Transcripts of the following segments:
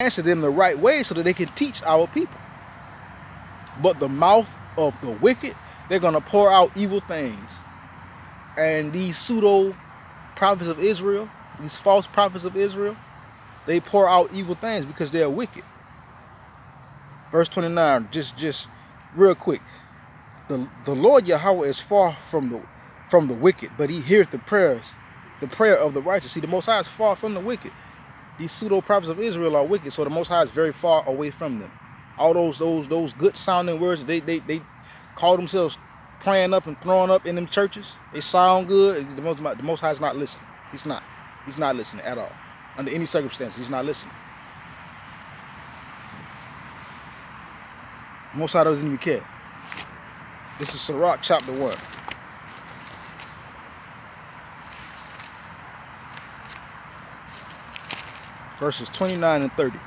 answer them the right way so that they can teach our people. But the mouth of the wicked, they're going to pour out evil things. And these pseudo prophets of Israel, these false prophets of Israel, they pour out evil things because they're wicked. Verse 29, just real quick. The Lord Yahweh is far from the wicked, but he heareth the prayer of the righteous. See, the Most High is far from the wicked. These pseudo prophets of Israel are wicked, so the Most High is very far away from them. All those good sounding words they call themselves praying up and throwing up in them churches, they sound good. The Most High is not listening. He's not listening at all. Under any circumstances, he's not listening. The Most High doesn't even care. This is Sirach chapter 1. Verses 29 and 30.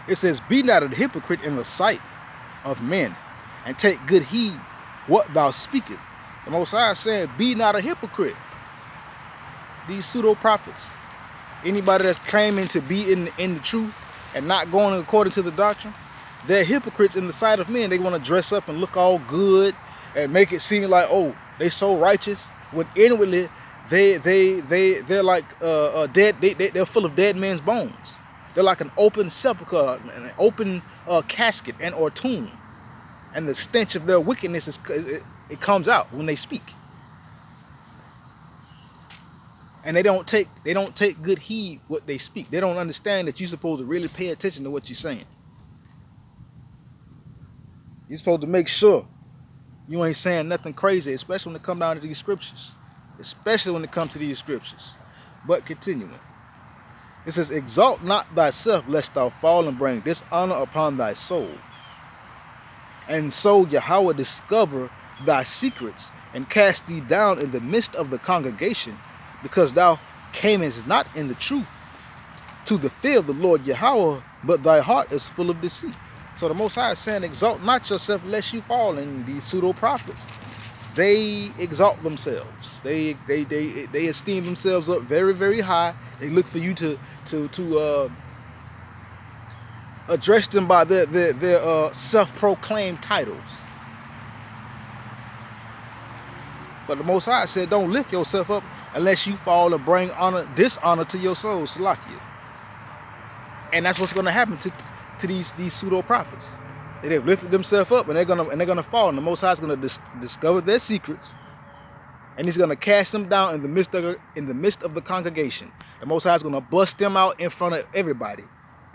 It says, be not a hypocrite in the sight of men, and take good heed what thou speakest. The Most High is saying, be not a hypocrite. These pseudo prophets, anybody that's claiming to be in the truth and not going according to the doctrine, they're hypocrites in the sight of men. They want to dress up and look all good and make it seem like, oh, they so righteous, when inwardly they're like dead. They're full of dead men's bones. They're like an open sepulcher, an open casket and or tomb, and the stench of their wickedness it comes out when they speak. And they don't take good heed what they speak. They don't understand that you're supposed to really pay attention to what you're saying. You're supposed to make sure you ain't saying nothing crazy, especially when it comes down to these scriptures. Especially when it comes to these scriptures. But continuing. It says, exalt not thyself, lest thou fall and bring dishonor upon thy soul. And so Yahweh discover thy secrets, and cast thee down in the midst of the congregation, because thou camest not in the truth to the fear of the Lord Yahweh, but thy heart is full of deceit. So the Most High is saying, exalt not yourself lest you fall. In these pseudo prophets, they exalt themselves. They esteem themselves up very, very high. They look for you to address them by their self-proclaimed titles. But the Most High said, don't lift yourself up unless you fall and bring dishonor to your soul, Salakia. And that's what's going to happen to these pseudo prophets. They've lifted themselves up and they're gonna fall. And the Most High is going to discover their secrets, and he's going to cast them down in the midst of the congregation. The Most High is going to bust them out in front of everybody,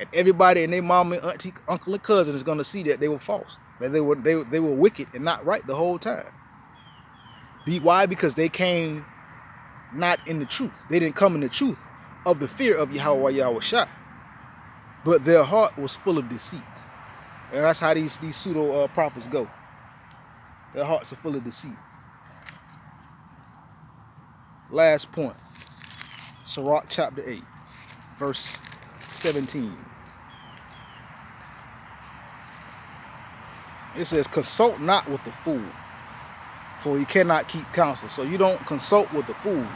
and everybody and their mom and auntie, uncle and cousin is going to see that they were false, that they were wicked and not right the whole time. Why? Because they came not in the truth. They didn't come in the truth of the fear of Yahweh Yahushua, but their heart was full of deceit. And that's how these pseudo prophets go. Their hearts are full of deceit. Last point. Sirach chapter 8, verse 17. It says, consult not with the fool, for he cannot keep counsel. So you don't consult with the fool.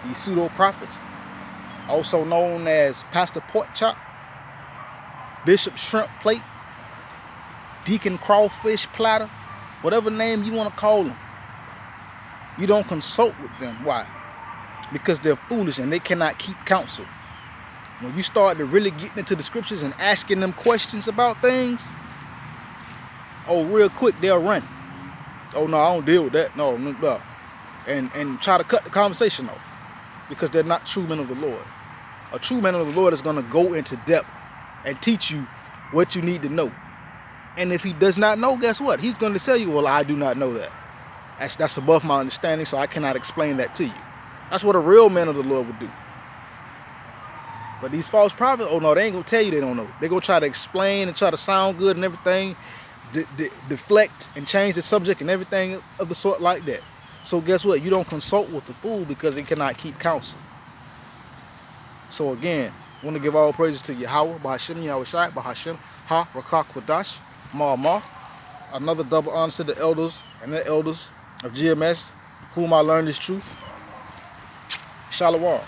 These pseudo prophets, also known as Pastor Pork Chop, Bishop Shrimp Plate, Deacon Crawfish Platter, whatever name you want to call them. You don't consult with them. Why? Because they're foolish and they cannot keep counsel. When you start to really get into the scriptures and asking them questions about things, oh, real quick, they'll run. Oh, no, I don't deal with that. No. And try to cut the conversation off because they're not true men of the Lord. A true man of the Lord is going to go into depth and teach you what you need to know. And if he does not know, guess what? He's going to tell you, well, I do not know that. That's above my understanding, so I cannot explain that to you. That's what a real man of the Lord would do. But these false prophets, oh no, they ain't going to tell you they don't know. They're going to try to explain and try to sound good and everything, deflect and change the subject and everything of the sort like that. So guess what? You don't consult with the fool because he cannot keep counsel. So again, I want to give all praises to Yahweh, Bahashem, Yahweh Shai, Bahashem, Ha, Rakak, Kwadash, Ma. Another double honor to the elders and the elders of GMS, whom I learned this truth. Shalom.